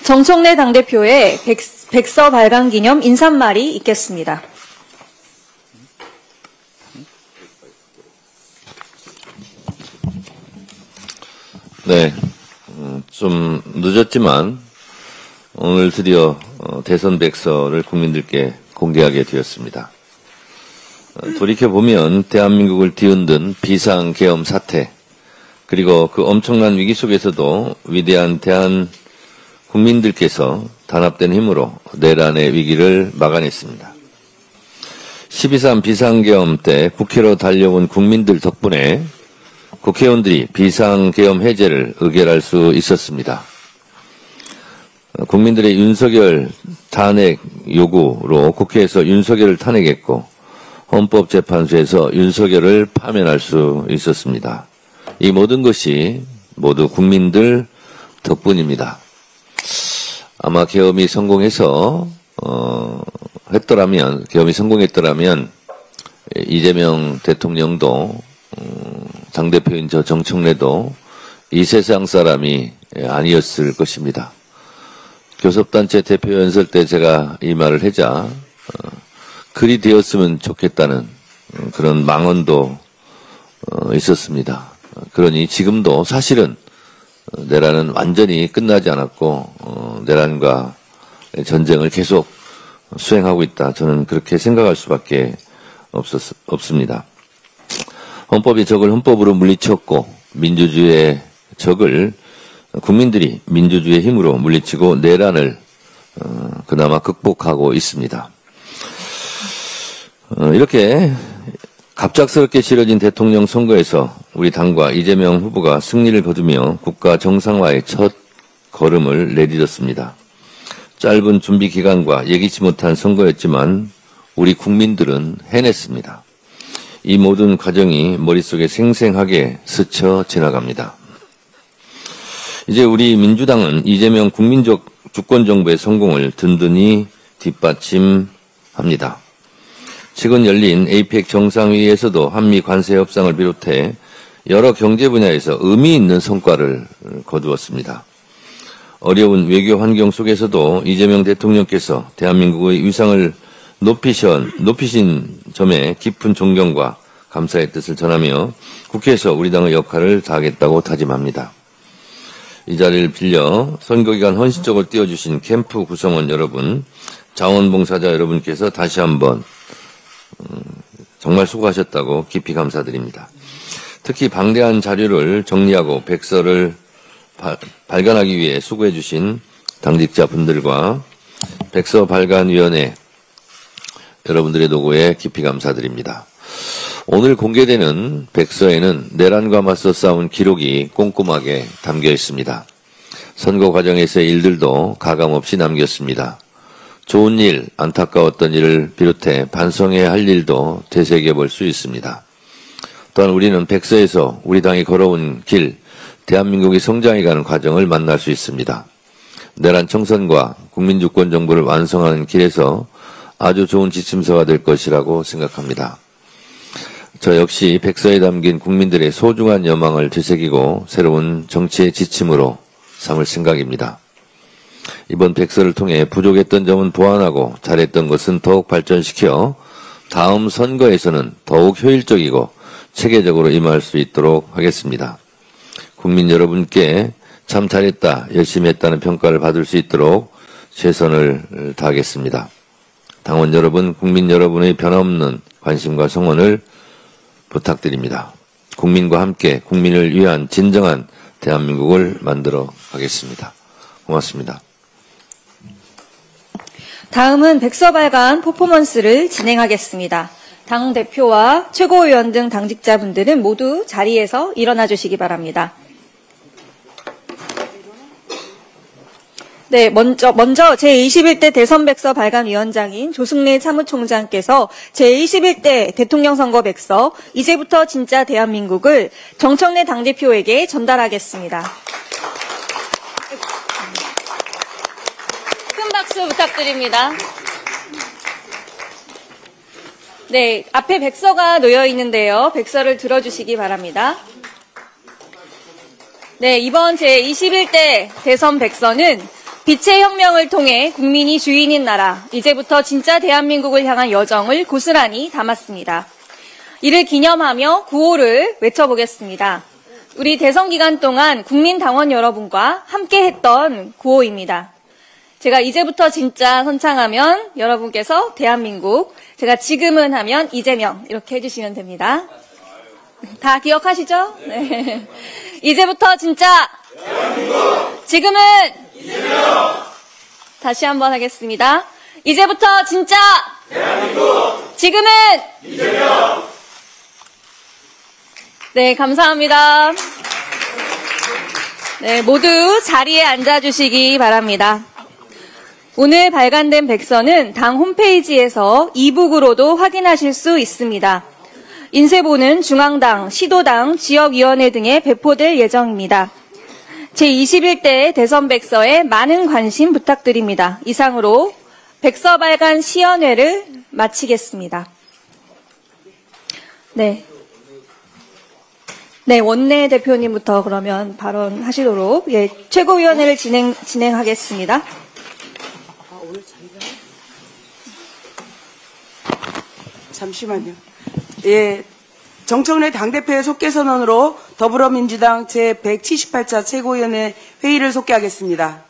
정청래 당대표의 백서 발간 기념 인사말이 있겠습니다. 네, 좀 늦었지만 오늘 드디어 대선 백서를 국민들께 공개하게 되었습니다. 돌이켜보면 대한민국을 뒤흔든 비상계엄 사태, 그리고 그 엄청난 위기 속에서도 위대한 대한 국민들께서 단합된 힘으로 내란의 위기를 막아냈습니다. 12.3 비상계엄 때 국회로 달려온 국민들 덕분에 국회의원들이 비상계엄 해제를 의결할 수 있었습니다. 국민들의 윤석열 탄핵 요구로 국회에서 윤석열을 탄핵했고 헌법재판소에서 윤석열을 파면할 수 있었습니다. 이 모든 것이 모두 국민들 덕분입니다. 아마 계엄이 성공했더라면 이재명 대통령도 당대표인 저 정청래도 이 세상 사람이 아니었을 것입니다. 교섭단체 대표 연설 때 제가 이 말을 하자 그리 되었으면 좋겠다는 그런 망언도 있었습니다. 그러니 지금도 사실은 내란은 완전히 끝나지 않았고 내란과 전쟁을 계속 수행하고 있다. 저는 그렇게 생각할 수밖에 없습니다. 헌법의 적을 헌법으로 물리쳤고 민주주의의 적을 국민들이 민주주의의 힘으로 물리치고 내란을 그나마 극복하고 있습니다. 이렇게 갑작스럽게 치러진 대통령 선거에서 우리 당과 이재명 후보가 승리를 거두며 국가 정상화의 첫 걸음을 내딛었습니다. 짧은 준비 기간과 예기치 못한 선거였지만 우리 국민들은 해냈습니다. 이 모든 과정이 머릿속에 생생하게 스쳐 지나갑니다. 이제 우리 민주당은 이재명 국민적 주권정부의 성공을 든든히 뒷받침합니다. 최근 열린 APEC 정상회의에서도 한미 관세 협상을 비롯해 여러 경제 분야에서 의미 있는 성과를 거두었습니다. 어려운 외교 환경 속에서도 이재명 대통령께서 대한민국의 위상을 높이신 점에 깊은 존경과 감사의 뜻을 전하며 국회에서 우리 당의 역할을 다하겠다고 다짐합니다. 이 자리를 빌려 선거기간 헌신적으로 뛰어주신 캠프 구성원 여러분, 자원봉사자 여러분께서 다시 한번 정말 수고하셨다고 깊이 감사드립니다. 특히 방대한 자료를 정리하고 백서를 발간하기 위해 수고해 주신 당직자분들과 백서발간위원회 여러분들의 노고에 깊이 감사드립니다. 오늘 공개되는 백서에는 내란과 맞서 싸운 기록이 꼼꼼하게 담겨 있습니다. 선거 과정에서의 일들도 가감없이 남겼습니다. 좋은 일, 안타까웠던 일을 비롯해 반성해야 할 일도 되새겨 볼 수 있습니다. 또한 우리는 백서에서 우리 당이 걸어온 길, 대한민국이 성장해가는 과정을 만날 수 있습니다. 내란 청산과 국민주권 정부를 완성하는 길에서 아주 좋은 지침서가 될 것이라고 생각합니다. 저 역시 백서에 담긴 국민들의 소중한 여망을 되새기고 새로운 정치의 지침으로 삼을 생각입니다. 이번 백서를 통해 부족했던 점은 보완하고 잘했던 것은 더욱 발전시켜 다음 선거에서는 더욱 효율적이고 체계적으로 임할 수 있도록 하겠습니다. 국민 여러분께 참 잘했다, 열심히 했다는 평가를 받을 수 있도록 최선을 다하겠습니다. 당원 여러분, 국민 여러분의 변함없는 관심과 성원을 부탁드립니다. 국민과 함께 국민을 위한 진정한 대한민국을 만들어 가겠습니다. 고맙습니다. 다음은 백서 발간 퍼포먼스를 진행하겠습니다. 당대표와 최고위원 등 당직자분들은 모두 자리에서 일어나 주시기 바랍니다. 네, 먼저 제21대 대선 백서 발간위원장인 조승래 사무총장께서 제21대 대통령 선거 백서 이제부터 진짜 대한민국을 정청래 당대표에게 전달하겠습니다. 큰 박수 부탁드립니다. 네, 앞에 백서가 놓여 있는데요. 백서를 들어주시기 바랍니다. 네, 이번 제21대 대선 백서는 빛의 혁명을 통해 국민이 주인인 나라, 이제부터 진짜 대한민국을 향한 여정을 고스란히 담았습니다. 이를 기념하며 구호를 외쳐보겠습니다. 우리 대선 기간 동안 국민당원 여러분과 함께했던 구호입니다. 제가 이제부터 진짜 선창하면 여러분께서 대한민국, 제가 지금은 하면 이재명 이렇게 해주시면 됩니다. 다 기억하시죠? 네. 이제부터 진짜 대한민국. 지금은 이재명. 다시 한번 하겠습니다. 이제부터 진짜 대한민국. 지금은 이재명. 네, 감사합니다. 네, 모두 자리에 앉아주시기 바랍니다. 오늘 발간된 백서는 당 홈페이지에서 이북으로도 확인하실 수 있습니다. 인쇄본은 중앙당, 시도당, 지역위원회 등에 배포될 예정입니다. 제21대 대선 백서에 많은 관심 부탁드립니다. 이상으로 백서 발간 시연회를 마치겠습니다. 네, 원내대표님부터 그러면 발언하시도록 최고위원회를 진행하겠습니다. 잠시만요. 정청래 당대표의 속개선언으로 더불어민주당 제178차 최고위원회 회의를 속개하겠습니다.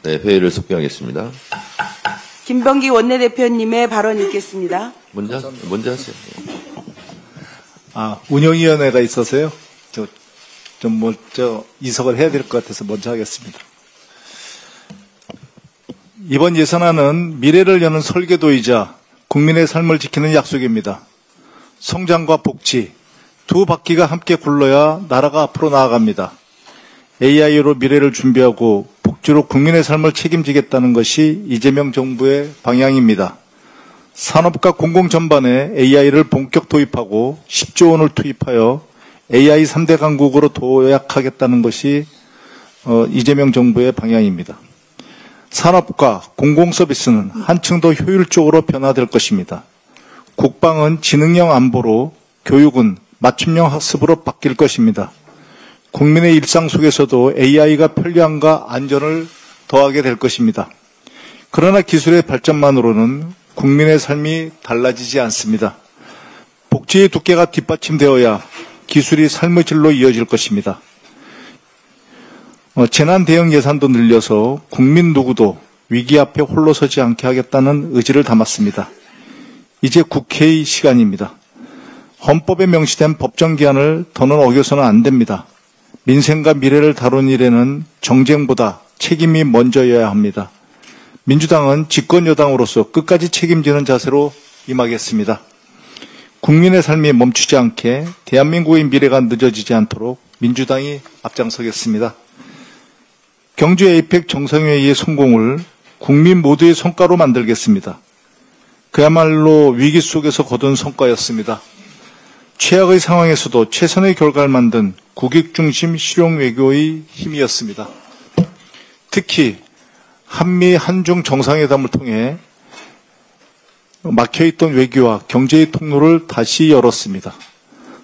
네, 회의를 속개하겠습니다. 김병기 원내대표님의 발언 읽겠습니다. 먼저 하세요. 운영위원회가 있어서요. 이석을 해야 될 것 같아서 먼저 하겠습니다. 이번 예산안은 미래를 여는 설계도이자 국민의 삶을 지키는 약속입니다. 성장과 복지, 두 바퀴가 함께 굴러야 나라가 앞으로 나아갑니다. AI로 미래를 준비하고 복지로 국민의 삶을 책임지겠다는 것이 이재명 정부의 방향입니다. 산업과 공공 전반에 AI를 본격 도입하고 10조 원을 투입하여 AI 3대 강국으로 도약하겠다는 것이 이재명 정부의 방향입니다. 산업과 공공 서비스는 한층 더 효율적으로 변화될 것입니다. 국방은 지능형 안보로, 교육은 맞춤형 학습으로 바뀔 것입니다. 국민의 일상 속에서도 AI가 편리함과 안전을 더하게 될 것입니다. 그러나 기술의 발전만으로는 국민의 삶이 달라지지 않습니다. 복지의 두께가 뒷받침되어야 기술이 삶의 질로 이어질 것입니다. 재난 대응 예산도 늘려서 국민 누구도 위기 앞에 홀로 서지 않게 하겠다는 의지를 담았습니다. 이제 국회의 시간입니다. 헌법에 명시된 법정 기한을 더는 어겨서는 안 됩니다. 민생과 미래를 다룬 일에는 정쟁보다 책임이 먼저여야 합니다. 민주당은 집권 여당으로서 끝까지 책임지는 자세로 임하겠습니다. 국민의 삶이 멈추지 않게 대한민국의 미래가 늦어지지 않도록 민주당이 앞장서겠습니다. 경주 에이펙 정상회의의 성공을 국민 모두의 성과로 만들겠습니다. 그야말로 위기 속에서 거둔 성과였습니다. 최악의 상황에서도 최선의 결과를 만든 국익 중심 실용 외교의 힘이었습니다. 특히 한미 한중 정상회담을 통해 막혀있던 외교와 경제의 통로를 다시 열었습니다.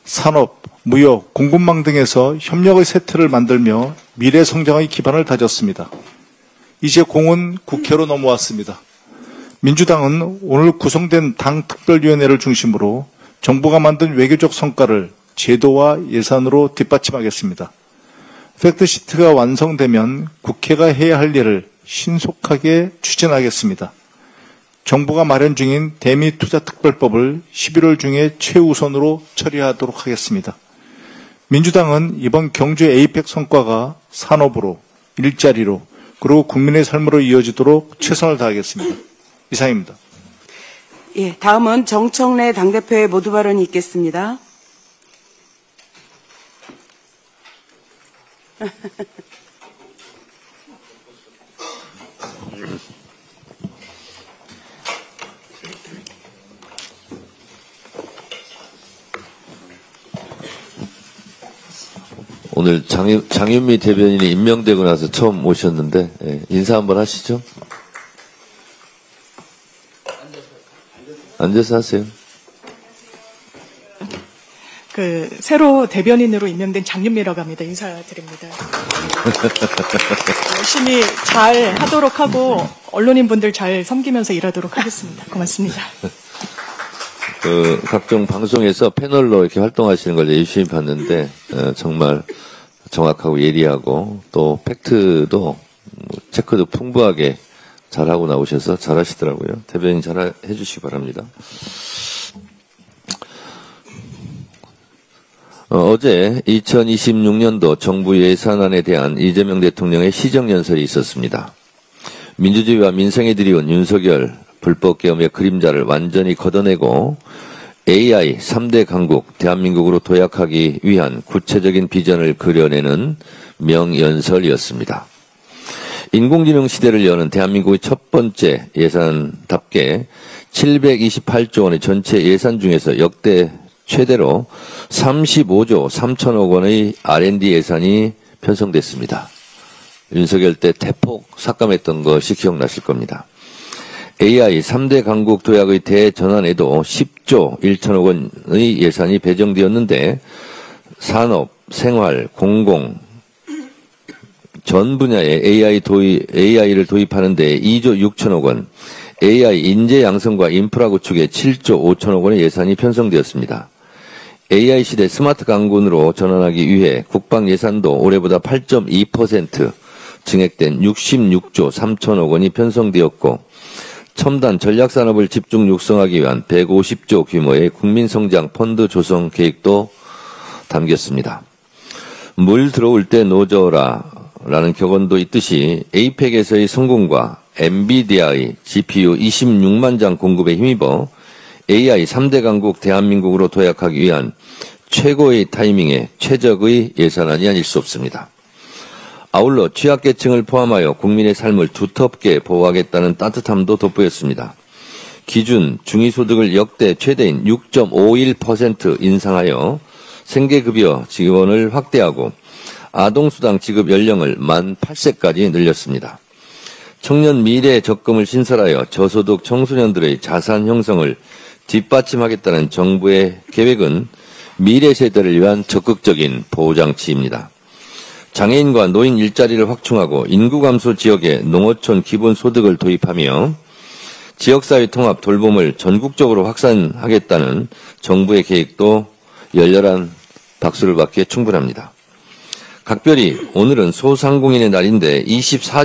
산업, 무역, 공급망 등에서 협력의 세트를 만들며 미래 성장의 기반을 다졌습니다. 이제 공은 국회로 넘어왔습니다. 민주당은 오늘 구성된 당 특별위원회를 중심으로 정부가 만든 외교적 성과를 제도와 예산으로 뒷받침하겠습니다. 팩트시트가 완성되면 국회가 해야 할 일을 신속하게 추진하겠습니다. 정부가 마련 중인 대미투자특별법을 11월 중에 최우선으로 처리하도록 하겠습니다. 민주당은 이번 경주 에이펙 성과가 산업으로, 일자리로, 그리고 국민의 삶으로 이어지도록 최선을 다하겠습니다. 이상입니다. 다음은 정청래 당대표의 모두 발언이 있겠습니다. 오늘 장윤미 대변인이 임명되고 나서 처음 오셨는데 인사 한번 하시죠. 앉아서 하세요. 새로 대변인으로 임명된 장윤미라고 합니다. 인사드립니다. 열심히 잘 하도록 하고 언론인분들 잘 섬기면서 일하도록 하겠습니다. 고맙습니다. 각종 방송에서 패널로 이렇게 활동하시는 걸 열심히 봤는데 정말 정확하고 예리하고 또 팩트도 체크도 풍부하게 잘하고 나오셔서 잘하시더라고요. 대변인 잘 해주시기 바랍니다. 어제 2026년도 정부 예산안에 대한 이재명 대통령의 시정연설이 있었습니다. 민주주의와 민생에 들이온 윤석열 불법계엄의 그림자를 완전히 걷어내고 AI 3대 강국 대한민국으로 도약하기 위한 구체적인 비전을 그려내는 명연설이었습니다. 인공지능 시대를 여는 대한민국의 첫 번째 예산답게 728조 원의 전체 예산 중에서 역대 최대로 35조 3천억 원의 R&D 예산이 편성됐습니다. 윤석열 때 대폭 삭감했던 것이 기억나실 겁니다. AI 3대 강국 도약의 대전환에도 10조 1천억 원의 예산이 배정되었는데 산업, 생활, 공공 전 분야에 AI를 도입하는 데 2조 6천억 원, AI 인재 양성과 인프라 구축에 7조 5천억 원의 예산이 편성되었습니다. AI 시대 스마트 강군으로 전환하기 위해 국방 예산도 올해보다 8.2% 증액된 66조 3천억 원이 편성되었고 첨단 전략산업을 집중 육성하기 위한 150조 규모의 국민성장 펀드 조성 계획도 담겼습니다. 물 들어올 때 노져라 라는 격언도 있듯이 에이펙에서의 성공과 엔비디아의 GPU 26만 장 공급에 힘입어 AI 3대 강국 대한민국으로 도약하기 위한 최고의 타이밍에 최적의 예산안이 아닐 수 없습니다. 아울러 취약계층을 포함하여 국민의 삶을 두텁게 보호하겠다는 따뜻함도 돋보였습니다. 기준 중위소득을 역대 최대인 6.51% 인상하여 생계급여 지원을 확대하고 아동수당 지급 연령을 만 8세까지 늘렸습니다. 청년 미래 적금을 신설하여 저소득 청소년들의 자산 형성을 뒷받침하겠다는 정부의 계획은 미래 세대를 위한 적극적인 보호장치입니다. 장애인과 노인 일자리를 확충하고 인구 감소 지역에 농어촌 기본소득을 도입하며 지역사회 통합 돌봄을 전국적으로 확산하겠다는 정부의 계획도 열렬한 박수를 받기에 충분합니다. 각별히 오늘은 소상공인의 날인데 24